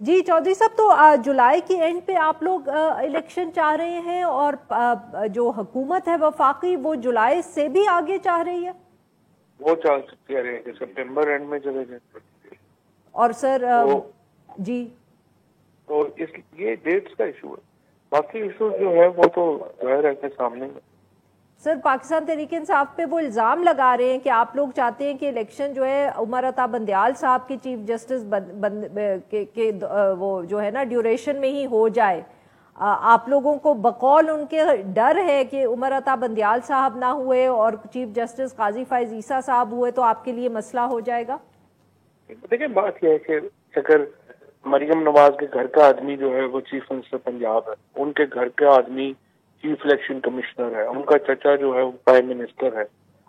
جی چودھری صاحب، تو جولائی کی اینڈ پہ آپ لوگ الیکشن چاہ رہے ہیں، اور جو حکومت ہے وفاقی وہ جولائی سے بھی آگے چاہ رہی ہے؟ وہ چاہ سکتی ہے کہ سپٹمبر اینڈ میں چلے جائیں. اور سر جی تو یہ ڈیٹس کا ایشو ہے، باقی ایشو جو ہے وہ تو ظاہر ہے کہ سامنے ہے. سر پاکستان تحریک انصاف پہ وہ الزام لگا رہے ہیں کہ آپ لوگ چاہتے ہیں کہ الیکشن جو ہے عمر عطا بندیال صاحب کے چیف جسٹس کے وہ جو ہے نا ڈیوریشن میں ہی ہو جائے. آپ لوگوں کو بقول ان کے ڈر ہے کہ عمر عطا بندیال صاحب نہ ہوئے اور چیف جسٹس قاضی فائز عیسیٰ صاحب ہوئے تو آپ کے لیے مسئلہ ہو جائے گا؟ دیکھیں بات یہ ہے کہ اگر مریم نواز کے گھر کا آدمی جو ہے وہ چیف منسٹر پنجاب ہے، ان کے گھر کا آدمی چیف الیکشن کمشنر ہے، ان کا چچا جو ہے وہ پرائم منسٹر ہے،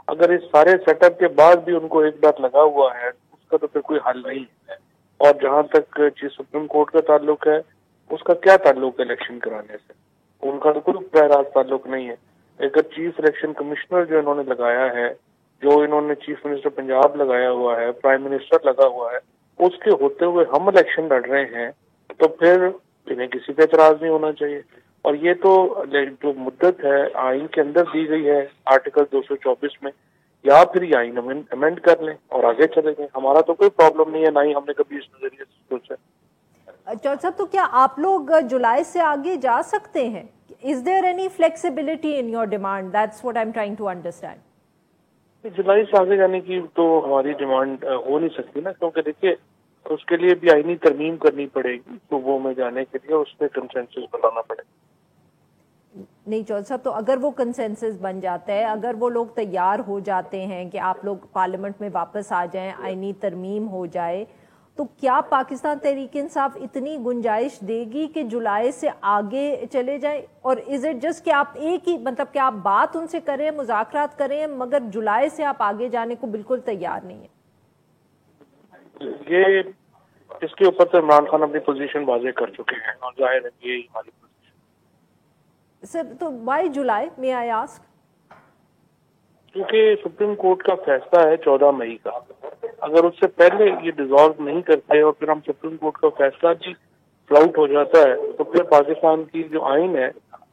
اگر اس سارے سیٹ اپ کے بعد بھی ان کو ایک بات لگا ہوا ہے اس کا تو پھر کوئی حل نہیں ہے. اور جہاں تک سپریم کورٹ کا تعلق ہے، اس کا کیا تعلق ہے الیکشن کرانے سے؟ ان کا تو کوئی براہ راست تعلق نہیں ہے. اگر چیف الیکشن کمشنر جو انہوں نے لگایا ہے، جو انہوں نے چیف منسٹر پنجاب لگایا ہوا ہے، پرائم منسٹر لگا ہوا ہے، اس کے ہوتے ہوئے ہم الیکشن لڑ رہے ہیں تو پھر انہیں کسی پہ اعتراض نہیں ہونا چاہیے. اور یہ تو جو مدت ہے آئین کے اندر دی گئی ہے آرٹیکل 224 میں، یا پھر یہ آئین امینڈ کر لیں اور آگے چلے گئے. ہمارا تو کوئی پرابلم نہیں ہے، نہ ہی ہم نے کبھی اس نظریے سے سوچا. چودھری صاحب، تو کیا آپ لوگ جولائی سے آگے جا سکتے ہیں؟ Is there any flexibility in your demand? That's what I'm trying to understand. جولائی سے آگے جانے کی تو ہماری ڈیمانڈ ہو نہیں سکتی نا، کیونکہ دیکھیے اس کے لیے بھی آئینی ترمیم کرنی پڑے گی صوبوں میں جانے کے لیے، اس پہ کنسنسس بنانا پڑے گا. نہیں چودھری صاحب، تو اگر وہ کنسنسس بن جاتا ہے، اگر وہ لوگ تیار ہو جاتے ہیں کہ آپ لوگ پارلیمنٹ میں واپس آ جائیں، آئینی ترمیم ہو جائے، تو کیا پاکستان تحریک انصاف اتنی گنجائش دے گی کہ جولائی سے آگے چلے جائیں؟ اور از اٹ جسٹ کہ آپ ایک ہی مطلب کہ آپ بات ان سے کریں، مذاکرات کریں، مگر جولائی سے آپ آگے جانے کو بالکل تیار نہیں ہیں؟ یہ اس کے اوپر تو عمران خان اپنی پوزیشن واضح کر چکے ہیں اور ظاہر ہے یہی ہماری پوزیشن. سر تو وائی جولائی میں آئی آسک؟ کیونکہ سپریم کورٹ کا فیصلہ ہے 14 مئی کا. اگر اس سے پہلے یہ ڈیزالو نہیں کرتے اور پھر ہم سپریم کورٹ کا فیصلہ بھی فلاؤٹ ہو جاتا ہے تو پھر پاکستان کی جو آئین ہے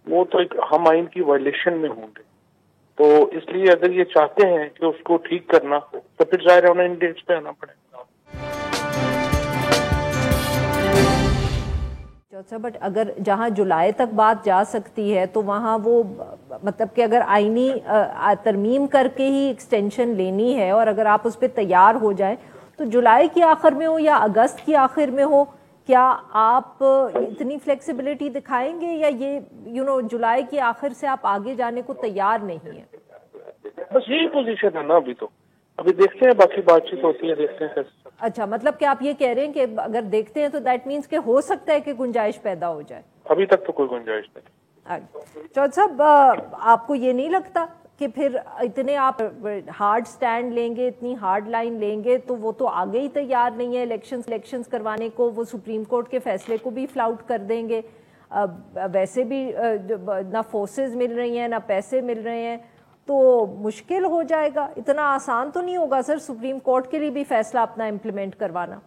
وہ تو ایک ہم آئین کی وائلیشن میں ہوں گے. تو اس لیے اگر یہ چاہتے ہیں کہ اس کو ٹھیک کرنا تو پھر ظاہر ہے انہیں ان ڈیٹس پہ آنا پڑے گا. بٹ اگر جہاں جولائی تک بات جا سکتی ہے تو وہاں وہ مطلب کہ اگر آئینی ترمیم کر کے ہی ایکسٹینشن لینی ہے اور اگر آپ اس پہ تیار ہو جائیں تو جولائی کی آخر میں ہو یا اگست کی آخر میں ہو، کیا آپ اتنی فلیکسیبلٹی دکھائیں گے یا یہ جولائی کی آخر سے آپ آگے جانے کو تیار نہیں ہیں؟ بس یہی پوزیشن ہے نا. ابھی دیکھتے ہیں، باقی بات چیت ہوتی ہے، دیکھتے ہیں. اچھا، مطلب کہ آپ یہ کہہ رہے ہیں کہ اگر دیکھتے ہیں تو دیٹ مینس کہ ہو سکتا ہے کہ گنجائش پیدا ہو جائے. ابھی تک تو کوئی گنجائش نہیں. چودھری صاحب، آپ کو یہ نہیں لگتا کہ پھر اتنے آپ ہارڈ سٹینڈ لیں گے، اتنی ہارڈ لائن لیں گے تو وہ تو آگے ہی تیار نہیں ہے الیکشنز کروانے کو، وہ سپریم کورٹ کے فیصلے کو بھی فلاؤٹ کر دیں گے، ویسے بھی نہ فورسز مل رہی ہیں نہ پیسے مل رہے ہیں، تو مشکل ہو جائے گا. اتنا آسان تو نہیں ہوگا سر سپریم کورٹ کے لیے بھی فیصلہ اپنا امپلیمنٹ کروانا.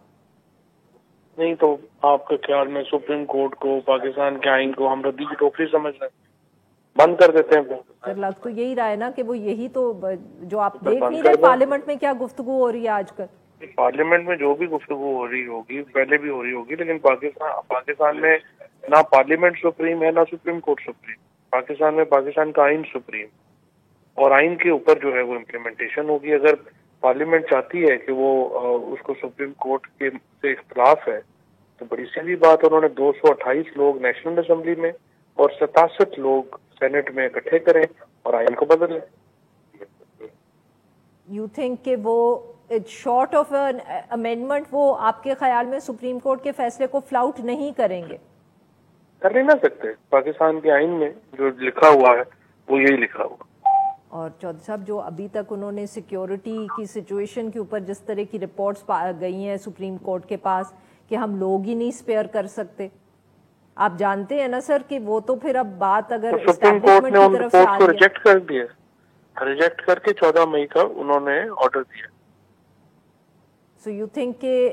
نہیں تو آپ کے خیال میں سپریم کورٹ کو، پاکستان کے آئین کو ہم ردی کی ٹوکری سمجھ رہے ہیں، بند کر دیتے ہیں؟ سر لگ تو یہی رہا ہے نا کہ وہ یہی تو جو آپ دیکھ نہیں رہے پارلیمنٹ میں کیا گفتگو ہو رہی ہے آج کل. پارلیمنٹ میں جو بھی گفتگو ہو رہی ہوگی پہلے بھی ہو رہی ہوگی، لیکن پاکستان میں نہ پارلیمنٹ سپریم ہے نہ سپریم کورٹ سپریم. پاکستان میں پاکستان کا آئین سپریم، اور آئین کے اوپر جو ہے وہ امپلیمنٹیشن ہوگی. اگر پارلیمنٹ چاہتی ہے کہ وہ اس کو سپریم کورٹ کے سے اختلاف ہے تو بڑی سیدھی بات، انہوں نے 228 لوگ نیشنل اسمبلی میں اور 67 لوگ سینٹ میں اکٹھے کریں اور آئین کو بدل لیں. یو تھنک کہ وہ شارٹ آف امینڈمنٹ وہ آپ کے خیال میں سپریم کورٹ کے فیصلے کو فلاؤٹ نہیں کریں گے؟ کر نہیں نہ سکتے. پاکستان کے آئین میں جو لکھا ہوا ہے وہ یہی لکھا ہوا. اور چودھری صاحب، جو ابھی تک انہوں نے سیکیورٹی کی سچویشن کے اوپر جس طرح کی رپورٹس گئی ہیں سپریم کورٹ کے پاس کہ ہم لوگ ہی نہیں اسپیئر کر سکتے، آپ جانتے ہیں نا سر کہ وہ تو پھر اب بات اگر سپریم کورٹ نے ان رپورٹ کو ریجیکٹ کر دیا، ریجیکٹ کر کے 14 مئی کا انہوں نے آرڈر دیا. سو یو تھنک کہ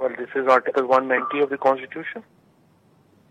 Well, this is Article 190 of the Constitution.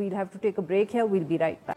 We'll have to take a break here. We'll be right back.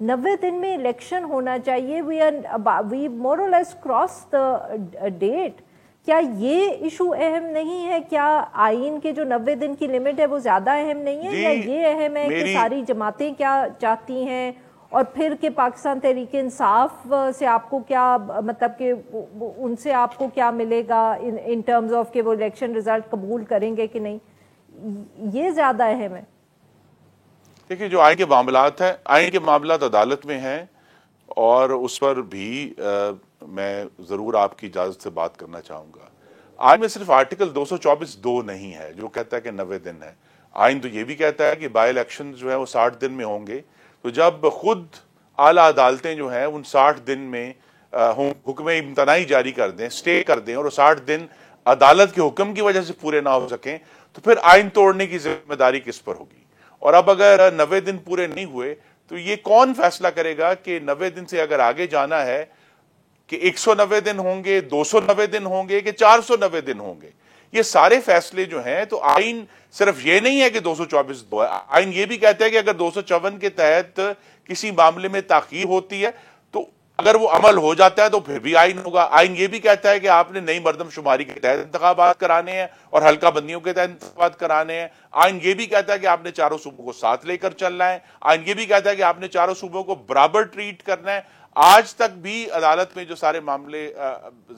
90 دن میں الیکشن ہونا چاہیے. وی مور اور لیس کراس دا ڈیٹ. کیا یہ ایشو اہم نہیں ہے؟ کیا آئین کے جو 90 دن کی لمٹ ہے وہ زیادہ اہم نہیں ہے، یا یہ اہم ہے کہ ساری جماعتیں کیا چاہتی ہیں، اور پھر کہ پاکستان تحریک انصاف سے آپ کو کیا مطلب کہ ان سے آپ کو کیا ملے گا ان ٹرمز آف کہ وہ الیکشن ریزلٹ قبول کریں گے کہ نہیں، یہ زیادہ اہم ہے؟ دیکھیں، جو آئین کے معاملات ہیں، آئین کے معاملات عدالت میں ہیں، اور اس پر بھی میں ضرور آپ کی اجازت سے بات کرنا چاہوں گا. آئین میں صرف آرٹیکل 224(2) نہیں ہے جو کہتا ہے کہ 90 دن ہے. آئین تو یہ بھی کہتا ہے کہ بائی الیکشن جو ہے وہ 60 دن میں ہوں گے. تو جب خود اعلیٰ عدالتیں جو ہیں ان 60 دن میں حکم امتناعی جاری کر دیں، اسٹے کر دیں، اور وہ 60 دن عدالت کے حکم کی وجہ سے پورے نہ ہو سکیں، تو پھر آئین توڑنے کی ذمہ داری کس پر ہوگی؟ اور اب اگر 90 دن پورے نہیں ہوئے تو یہ کون فیصلہ کرے گا کہ 90 دن سے اگر آگے جانا ہے کہ 190 دن ہوں گے، 290 دن ہوں گے، کہ 490 دن ہوں گے؟ یہ سارے فیصلے جو ہیں، تو آئین صرف یہ نہیں ہے کہ 224(2) ہے. آئین یہ بھی کہتا ہے کہ اگر 254 کے تحت کسی معاملے میں تاخیر ہوتی ہے تو اگر وہ عمل ہو جاتا ہے تو پھر بھی آئین ہوگا. آئین یہ بھی کہتا ہے کہ آپ نے نئی مردم شماری کے تحت انتخابات کرانے ہیں اور حلقہ بندیوں کے تحت انتخابات کرانے ہیں. آئین یہ بھی کہتا ہے کہ آپ نے چاروں صوبوں کو ساتھ لے کر چلنا ہے. آئین یہ بھی کہتا ہے کہ آپ نے چاروں صوبوں کو برابر ٹریٹ کرنا ہے. آج تک بھی عدالت میں جو سارے معاملے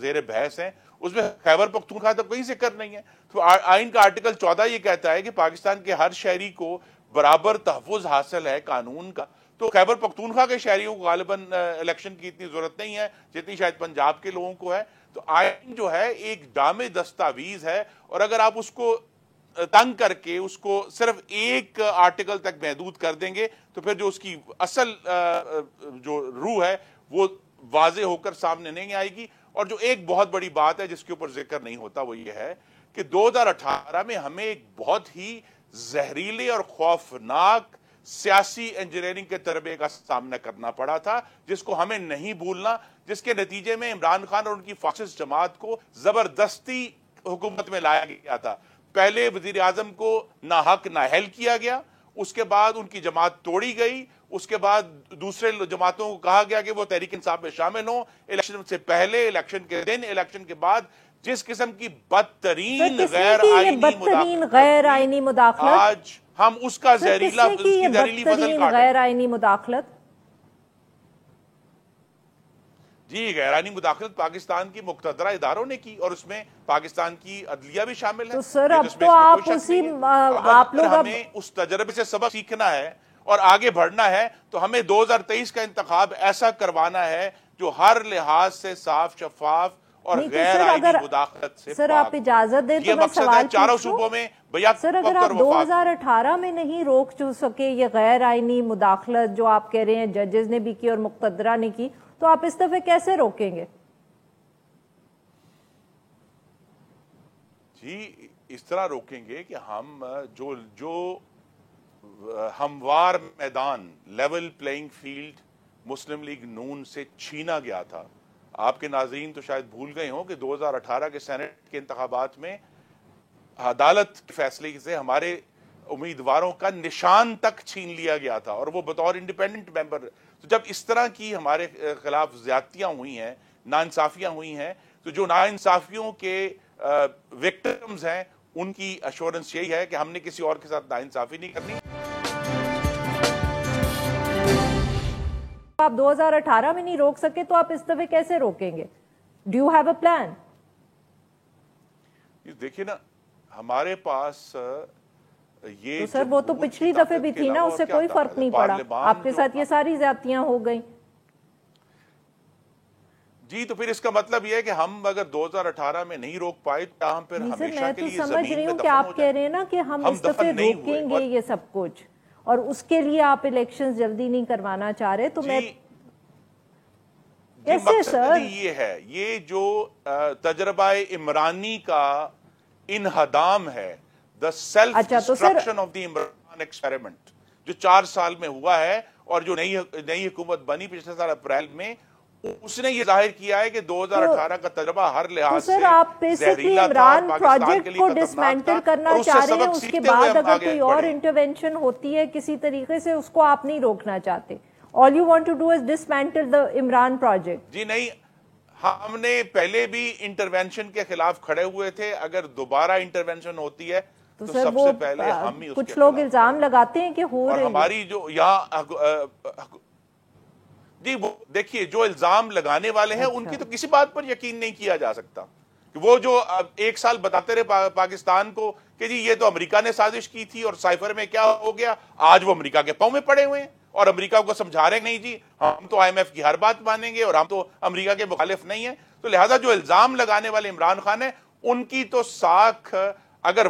زیر بحث ہیں اس میں خیبر پختونخوا تک کوئی ذکر نہیں ہے. تو آئین کا آرٹیکل 14 یہ کہتا ہے کہ پاکستان کے ہر شہری کو برابر تحفظ حاصل ہے قانون کا. تو خیبر پختونخوا کے شہریوں کو غالباً الیکشن کی اتنی ضرورت نہیں ہے جتنی شاید پنجاب کے لوگوں کو ہے. تو آئین جو ہے ایک جامع دستاویز ہے، اور اگر آپ اس کو تنگ کر کے اس کو صرف ایک آرٹیکل تک محدود کر دیں گے تو پھر جو اس کی اصل جو روح ہے وہ واضح ہو کر سامنے نہیں آئے گی. اور جو ایک بہت بڑی بات ہے جس کے اوپر ذکر نہیں ہوتا وہ یہ ہے کہ 2018 میں ہمیں ایک بہت ہی زہریلے اور خوفناک سیاسی انجینئرنگ کے تجربے کا سامنا کرنا پڑا تھا، جس کو ہمیں نہیں بھولنا، جس کے نتیجے میں عمران خان اور ان کی فاسسٹ جماعت کو زبردستی حکومت میں لایا گیا تھا. پہلے وزیر اعظم کو ناحق نااہل کیا گیا، اس کے بعد ان کی جماعت توڑی گئی، اس کے بعد دوسرے جماعتوں کو کہا گیا کہ وہ تحریک انصاف میں شامل ہوں. الیکشن سے پہلے، الیکشن کے دن، الیکشن کے بعد جس قسم کی بدترین غیر آئینی مداخلت آج ہم اس کا زہریلی فصل کاٹ غیر آئینی مداخلت. جی، غیر آئینی مداخلت پاکستان کی مقتدرہ اداروں نے کی، اور اس میں پاکستان کی عدلیہ بھی شامل ہے. تو سر اب تو آپ اسی آپ لوگ ہمیں اس تجربے سے سبق سیکھنا ہے اور آگے بڑھنا ہے، تو ہمیں 2023 کا انتخاب ایسا کروانا ہے جو ہر لحاظ سے صاف، شفاف اور غیر آئینی مداخلت سے سر آپ اجازت دیں تو میں سوال چاروں صوبوں میں سر اگر آپ 2018 میں نہیں روک سکے یہ غیر آئینی مداخلت جو آپ کہہ رہے ہیں ججز نے بھی کی اور مقتدرہ نے کی، تو آپ اس دفعہ کیسے روکیں گے؟ جی، اس طرح روکیں گے کہ ہم جو ہموار میدان، لیول پلینگ فیلڈ مسلم لیگ نون سے چھینا گیا تھا. آپ کے ناظرین تو شاید بھول گئے ہوں کہ 2018 کے سینٹ کے انتخابات میں عدالت کے فیصلے سے ہمارے امیدواروں کا نشان تک چھین لیا گیا تھا، اور وہ بطور انڈیپینڈنٹ ممبر. تو جب اس طرح کی ہمارے خلاف زیادتیاں ہوئی ہیں، ناانصافیاں ہوئی ہیں، تو جو ناانصافیوں کے وکٹمز ہیں ان کی ایشورنس یہی ہے کہ ہم نے کسی اور کے ساتھ ناانصافی نہیں کرنی. آپ 2018 میں نہیں روک سکے تو آپ اس دفعہ کیسے روکیں گے؟ Do you have a plan? دیکھیے نا، ہمارے پاس یہ سر وہ تو پچھلی دفعہ بھی تھی نا، اس سے کوئی فرق نہیں پڑا، آپ کے ساتھ یہ ساری زیادتیاں ہو گئیں. جی، تو پھر اس کا مطلب یہ ہے کہ ہم اگر 2018 میں نہیں روک پائے تو ہم پھر ہمیشہ کے لیے میں تو سمجھ رہی ہوں کہ آپ کہہ رہے ہیں نا کہ ہم اس دفعہ روکیں گے یہ سب کچھ، اور اس کے لیے آپ الیکشنز جلدی نہیں کروانا چاہ رہے. تو میں کیسے سر؟ یہ ہے، یہ جو تجربہ عمرانی کا انہدام ہے، the self destruction of the Imran experiment, جو 4 سال میں ہوا ہے، اور جو نئی حکومت بنی پچھلے سال اپریل میں، اس نے یہ ظاہر کیا ہے کہ 2018 کا تجربہ ہر لحاظ سے زہریلا تھا، پاکستان کے لیے ڈسمینٹل کرنا چاہ رہے ہیں. اس کے بعد اگر کوئی اور انٹرونشن ہوتی ہے کسی طریقے سے، اس کو آپ نہیں روکنا چاہتے، all you want to do is dismantle the Imran project. جی نہیں, ہم نے پہلے بھی انٹروینشن کے خلاف کھڑے ہوئے تھے, اگر دوبارہ انٹروینشن ہوتی ہے تو سر سب وہ سے پہلے ہم ہی اس کچھ کے لوگ خلاف. الزام لگاتے ہیں کہ ہو اور رہی ہے. ہماری جو یہاں جی وہ دیکھیے جو الزام لگانے والے ہیں ان کی تو کسی بات پر یقین نہیں کیا جا سکتا. وہ جو ایک سال بتاتے رہے پاکستان کو کہ جی یہ تو امریکہ نے سازش کی تھی اور سائفر میں کیا ہو گیا, آج وہ امریکہ کے پاؤں میں پڑے ہوئے ہیں اور امریکہ کو سمجھا رہے ہیں نہیں جی ہم تو آئی ایم ایف کی ہر بات مانیں گے اور ہم تو امریکہ کے مخالف نہیں ہیں. تو لہذا جو الزام لگانے والے عمران خان ہیں ان کی تو ساکھ اگر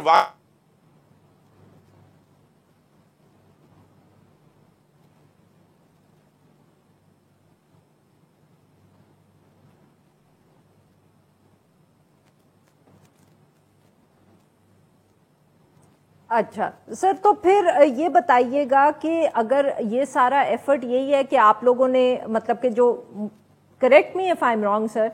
اچھا سر, تو پھر یہ بتائیے گا کہ اگر یہ سارا ایفرٹ یہی ہے کہ آپ لوگوں نے مطلب کہ جو correct me if I am wrong sir,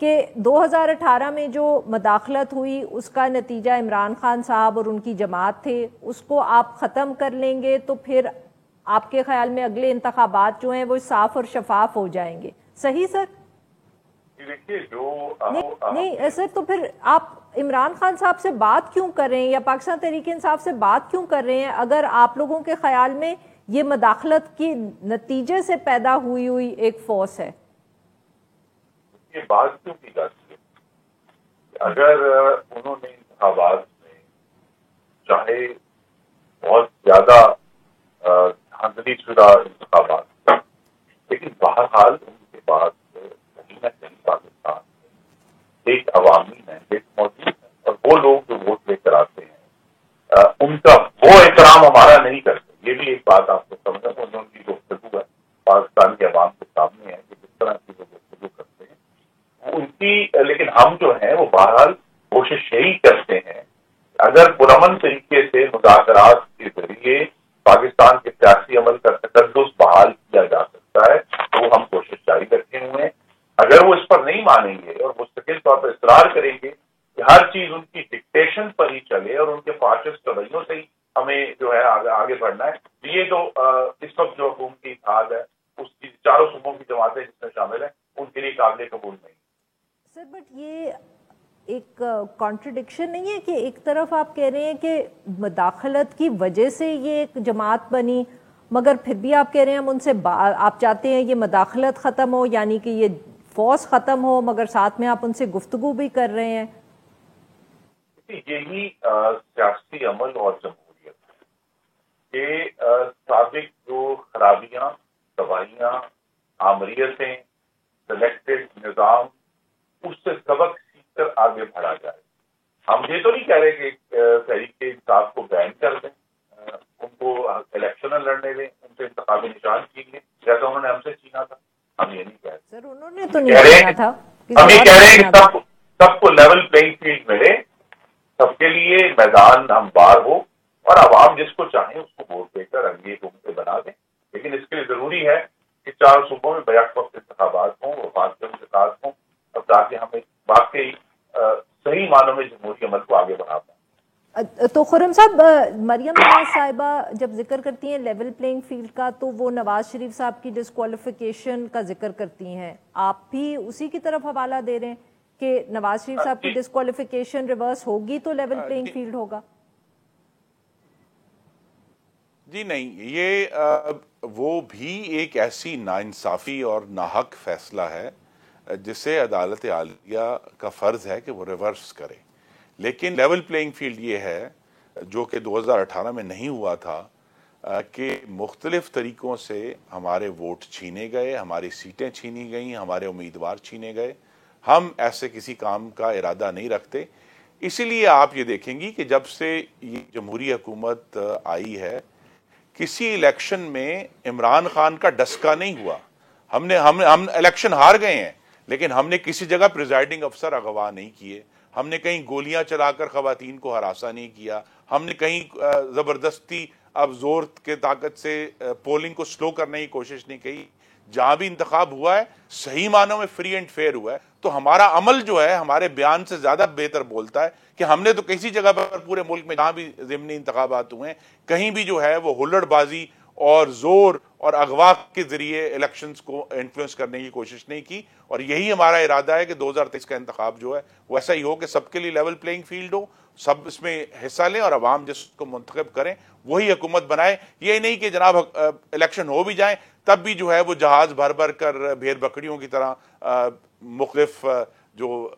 کہ 2018 میں جو مداخلت ہوئی اس کا نتیجہ عمران خان صاحب اور ان کی جماعت تھے, اس کو آپ ختم کر لیں گے تو پھر آپ کے خیال میں اگلے انتخابات جو ہیں وہ صاف اور شفاف ہو جائیں گے, صحیح سر؟ نہیں سر, تو پھر آپ عمران خان صاحب سے بات کیوں کر رہے ہیں یا پاکستان تحریک انصاف سے بات کیوں کر رہے ہیں اگر آپ لوگوں کے خیال میں یہ مداخلت کی نتیجے سے پیدا ہوئی ایک فورس ہے؟ یہ بات کیوں کی جاتی ہے؟ اگر انہوں نے انتخابات میں چاہے بہت زیادہ دھاندلی شدہ انتخابات, لیکن بہرحال ان کے بعد کہیں نہ کہیں پاکستان میں ایک عوامی مینڈیٹ موجود ہے اور وہ لوگ جو ووٹ لے کر آتے ہیں ان کا وہ احترام ہمارا نہیں کرتے. یہ بھی ایک بات آپ کو سمجھنا, انہوں کی گفتگو ہے پاکستان کے عوام کے سامنے ہے کہ جس طرح کی وہ گفتگو کرتے ہیں ان کی, لیکن ہم جو ہیں وہ بہرحال کوشش یہی کرتے ہیں اگر پرامن طریقے سے مذاکرات کے ذریعے پاکستان کے سیاسی عمل کا تقدس بحال کیا جا سکتا ہے تو ہم کوشش جاری رکھے ہوئے ہیں. اگر وہ اس پر نہیں مانیں گے اور مستقل طور پر اصرار کریں گے کہ ہر چیز ان کی ڈکٹیشن پر ہی چلے اور ان کے فاشسٹ رویوں سے ہی ہمیں جو ہے آگے بڑھنا ہے, یہ تو اس وقت جو حکومتی اتحاد ہے اس کی چاروں صوبوں کی جماعتیں جس میں شامل ہیں ان کے لیے قابل قبول نہیں. سر بٹ یہ ایک کانٹرڈکشن نہیں ہے کہ ایک طرف آپ کہہ رہے ہیں کہ مداخلت کی وجہ سے یہ ایک جماعت بنی, مگر پھر بھی آپ کہہ رہے ہیں ہم ان سے آپ چاہتے ہیں یہ مداخلت ختم ہو, یعنی کہ یہ فورس ختم ہو, مگر ساتھ میں آپ ان سے گفتگو بھی کر رہے ہیں. یہی سیاسی عمل اور جمہوریت کہ سابق جو خرابیاں, تباہیاں, آمریتیں, سلیکٹڈ نظام, اس سے سبق سیکھ کر آگے بڑھا جائے. ہم یہ تو نہیں کہہ رہے کہ تحریک انصاف کو بین کر دیں, ان کو الیکشن لڑنے دیں, ان سے انتخابی نشان چھین لیں جیسا انہوں نے ہم سے چھینا تھا. ہم یہ نہیں کہہ رہے. سر انہوں نے تو نہیں چھینا تھا, ہم یہ کہہ رہے ہیں کہ سب کو لیول پلینگ فیلڈ ملے, سب کے لیے میدان ہموار ہو اور عوام جس کو چاہیں اس کو ووٹ دے کر اگلی حکومتیں بنا دیں. لیکن اس کے لیے ضروری ہے کہ چاروں صوبوں میں بیک وقت انتخابات ہوں, وفاقی انتخابات ہوں, اور تاکہ ہم ایک واقعی صحیح معنوں میں جمہوری عمل کو آگے بڑھا پائیں. تو خرم صاحب, مریم نواز صاحبہ جب ذکر کرتی ہیں لیول پلینگ فیلڈ کا تو وہ نواز شریف صاحب کی ڈسکوالیفیکیشن کا ذکر کرتی ہیں, آپ بھی اسی کی طرف حوالہ دے رہے ہیں کہ نواز شریف صاحب کی ڈسکوالیفیکیشن ریورس ہوگی تو لیول پلینگ فیلڈ ہوگا؟ جی نہیں, یہ وہ بھی ایک ایسی ناانصافی اور ناحق فیصلہ ہے جسے عدالت عالیہ کا فرض ہے کہ وہ ریورس کرے. لیکن لیول پلینگ فیلڈ یہ ہے جو کہ 2018 میں نہیں ہوا تھا کہ مختلف طریقوں سے ہمارے ووٹ چھینے گئے, ہماری سیٹیں چھینی گئیں, ہمارے امیدوار چھینے گئے. ہم ایسے کسی کام کا ارادہ نہیں رکھتے. اسی لیے آپ یہ دیکھیں گی کہ جب سے یہ جمہوری حکومت آئی ہے کسی الیکشن میں عمران خان کا ڈسکا نہیں ہوا. ہم الیکشن ہار گئے ہیں لیکن ہم نے کسی جگہ پریزائڈنگ افسر اغوا نہیں کیے, ہم نے کہیں گولیاں چلا کر خواتین کو ہراساں نہیں کیا, ہم نے کہیں زبردستی اب زور کے طاقت سے پولنگ کو سلو کرنے کی کوشش نہیں کی. جہاں بھی انتخاب ہوا ہے صحیح معنوں میں فری اینڈ فیئر ہوا ہے. تو ہمارا عمل جو ہے ہمارے بیان سے زیادہ بہتر بولتا ہے کہ ہم نے تو کسی جگہ پر پورے ملک میں جہاں بھی ضمنی انتخابات ہوئے ہیں کہیں بھی جو ہے وہ ہلڑ بازی اور زور اور اغوا کے ذریعے الیکشنز کو انفلوئنس کرنے کی کوشش نہیں کی. اور یہی ہمارا ارادہ ہے کہ 2023 کا انتخاب جو ہے وہ ایسا ہی ہو کہ سب کے لیے لیول پلینگ فیلڈ ہو, سب اس میں حصہ لیں اور عوام جس کو منتخب کریں وہی حکومت بنائے. یہ نہیں کہ جناب الیکشن ہو بھی جائیں تب بھی جو ہے وہ جہاز بھر بھر کر بھیڑ بکریوں کی طرح مختلف جو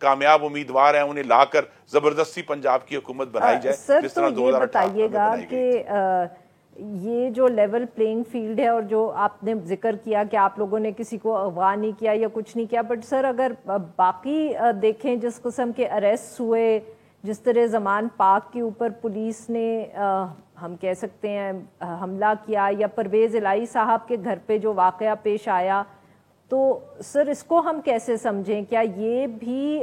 کامیاب امیدوار ہیں انہیں لا کر زبردستی پنجاب کی حکومت بنائی جائے جس طرح 2018 میں بتائیے گا بنائی گئی. کہ یہ جو لیول پلینگ فیلڈ ہے اور جو آپ نے ذکر کیا کہ آپ لوگوں نے کسی کو اغوا نہیں کیا یا کچھ نہیں کیا, بٹ سر اگر باقی دیکھیں جس قسم کے اریسٹ ہوئے, جس طرح زمان پاک کے اوپر پولیس نے ہم کہہ سکتے ہیں حملہ کیا, یا پرویز الہی صاحب کے گھر پہ جو واقعہ پیش آیا, تو سر اس کو ہم کیسے سمجھیں؟ کیا یہ بھی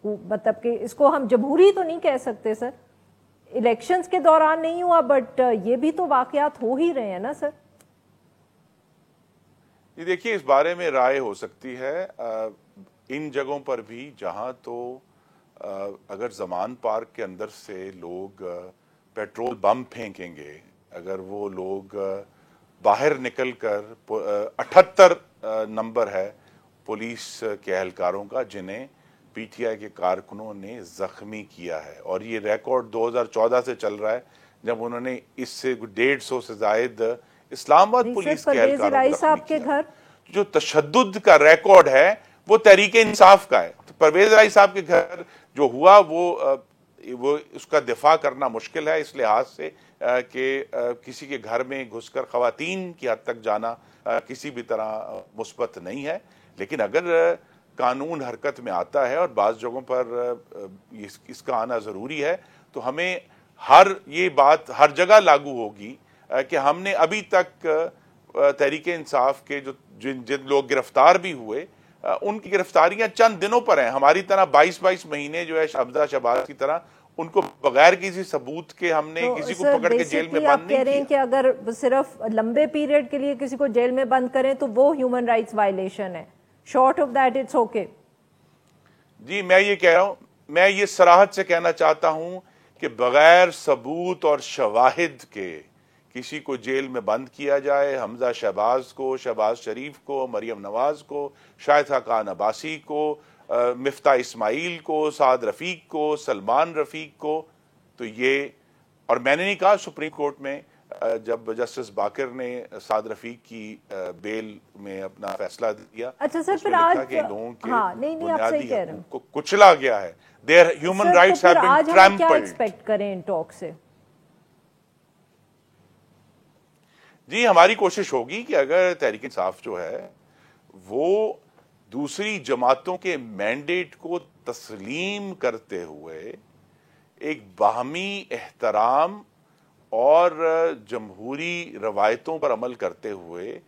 مطلب کہ اس کو ہم جمہوری تو نہیں کہہ سکتے سر, الیکشنز کے دوران نہیں ہوا بٹ یہ بھی تو واقعات ہو ہی رہے ہیں نا سر. یہ دیکھیے اس بارے میں رائے ہو سکتی ہے ان جگہوں پر بھی جہاں تو اگر زمان پارک کے اندر سے لوگ پیٹرول بم پھینکیں گے, اگر وہ لوگ باہر نکل کر 78 نمبر ہے پولیس کے اہلکاروں کا جنہیں پی ٹی آئی کے کارکنوں نے زخمی کیا ہے, اور یہ ریکارڈ 2014 سے چل رہا ہے جب انہوں نے اس سے 150 سے زائد اسلام آباد پولیس کے اہلکاروں کو زخمی کیا. جو تشدد کا ریکارڈ ہے وہ تحریک انصاف کا ہے. پرویز الہی صاحب کے گھر جو ہوا وہ اس کا دفاع کرنا مشکل ہے اس لحاظ سے کہ کسی کے گھر میں گھس کر خواتین کی حد تک جانا کسی بھی طرح مثبت نہیں ہے, لیکن اگر قانون حرکت میں آتا ہے اور بعض جگہوں پر اس کا آنا ضروری ہے تو ہمیں یہ بات ہر جگہ لاگو ہوگی کہ ہم نے ابھی تک تحریک انصاف کے جن لوگ گرفتار بھی ہوئے ان کی گرفتاریاں چند دنوں پر ہیں. ہماری طرح 22 مہینے جو ہے حمزہ شہباز کی طرح ان کو بغیر کسی ثبوت کے ہم نے کسی کو پکڑ کے جیل میں بند نہیں کیا. آپ کہہ رہے ہیں کہ اگر صرف لمبے پیریڈ کے لیے کسی کو جیل میں بند کریں تو وہ ہیومن رائٹس وائلیشن ہے, short of that it's okay. جی میں یہ کہہ رہا ہوں, میں یہ صراحت سے کہنا چاہتا ہوں کہ بغیر ثبوت اور شواہد کے کسی کو جیل میں بند کیا جائے, حمزہ شہباز کو, شہباز شریف کو, مریم نواز کو, شائستہ خان عباسی کو, مفتاح اسماعیل کو, سعد رفیق کو, سلمان رفیق کو, تو یہ, اور میں نے نہیں کہا سپریم کورٹ میں جب جسٹس باقر نے سعد رفیق کی بیل میں اپنا فیصلہ دیا, اچھا سر پھر آج کہ لوگوں کے بنیادی حقوق کو کچلا گیا ہے. Their human rights have been trampled. آج ہم کیا ایکسپیکٹ کریں ان ٹاک سے؟ جی ہماری کوشش ہوگی کہ اگر تحریک انصاف جو ہے وہ دوسری جماعتوں کے مینڈیٹ کو تسلیم کرتے ہوئے ایک باہمی احترام اور جمہوری روایتوں پر عمل کرتے ہوئے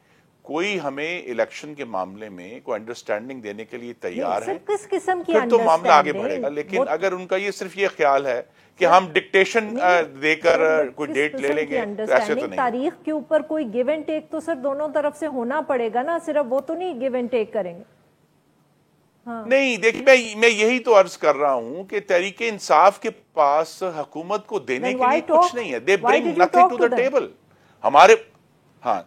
کوئی ہمیں الیکشن کے معاملے میں کوئی انڈرسٹینڈنگ دینے کے لیے تیار ہے کس قسم کی پھر تو معاملہ آگے بڑھے گا. لیکن اگر ان کا یہ صرف یہ خیال ہے کہ ہم ڈکٹیشن دے کر کوئی ڈیٹ لے لیں گے, ایسے تو نہیں. تاریخ کے اوپر کوئی گیو اینڈ ٹیک تو سر دونوں طرف سے ہونا پڑے گا نا, صرف وہ تو نہیں گیو اینڈ ٹیک کریں گے. نہیں دیکھیں میں یہی تو عرض کر رہا ہوں کہ تحریک انصاف کے پاس حکومت کو دینے کے لیے کچھ نہیں ہے. They bring nothing to the table. ہمارے ہاں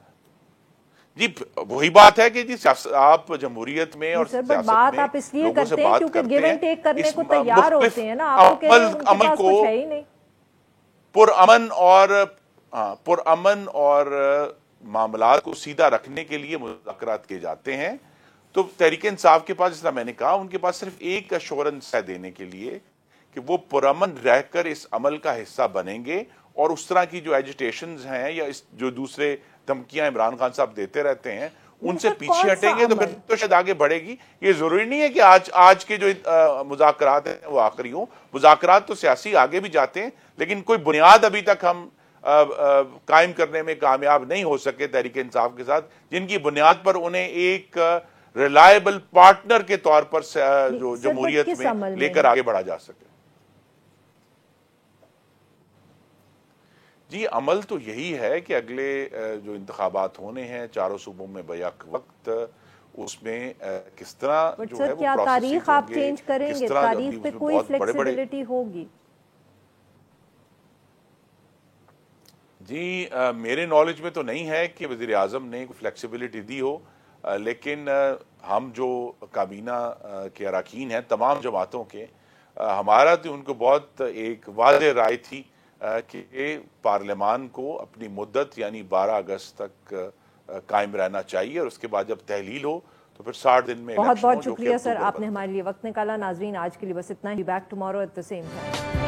جی وہی بات ہے کہ جی آپ جمہوریت میں اور سیاست میں بات آپ اس لیے کرتے ہیں کیونکہ گیو اینڈ ٹیک کرنے کو تیار ہوتے ہیں نا, آپ کو کہہ رہے ہیں ان کے پاس کچھ ہے ہی نہیں. پرامن اور معاملات کو سیدھا رکھنے کے لیے مذاکرات کیے جاتے ہیں. تو تحریک انصاف کے پاس جس طرح میں نے کہا ان کے پاس صرف ایک ایشورنس ہے دینے کے لیے کہ وہ پرامن رہ کر اس عمل کا حصہ بنیں گے, اور اس طرح کی جو ایجیٹیشنز ہیں یا جو دوسرے دھمکیاں عمران خان صاحب دیتے رہتے ہیں ان سے پیچھے ہٹیں گے تو پھر تو شاید آگے بڑھے گی. یہ ضروری نہیں ہے کہ آج کے جو مذاکرات ہیں وہ آخری ہوں. مذاکرات تو سیاسی آگے بھی جاتے ہیں, لیکن کوئی بنیاد ابھی تک ہم قائم کرنے میں کامیاب نہیں ہو سکے تحریک انصاف کے ساتھ جن کی بنیاد پر انہیں ایک ریلائبل پارٹنر کے طور پر جو جمہوریت میں لے کر آگے بڑھا جا سکے. جی عمل تو یہی ہے کہ اگلے جو انتخابات ہونے ہیں چاروں صوبوں میں بیک وقت, اس میں کس طرح جو ہے وہ کیا تاریخ آپ چینج کریں گے؟ تاریخ پہ کوئی فلیکسیبلٹی ہوگی؟ جی میرے نالج میں تو نہیں ہے کہ وزیر اعظم نے فلیکسیبلٹی دی ہو، لیکن ہم جو کابینہ کے اراکین ہیں تمام جماعتوں کے، ہمارا تو ان کو بہت ایک واضح رائے تھی کہ پارلیمان کو اپنی مدت یعنی 12 اگست تک قائم رہنا چاہیے، اور اس کے بعد جب تحلیل ہو تو پھر 60 دن میں بہت الیکشن ہو، بہت جو کہ شکریہ سر، اکتوبر آپ نے ہمارے لیے وقت نکالا۔ ناظرین آج کے لیے بس اتنا ہی، back tomorrow at the same time.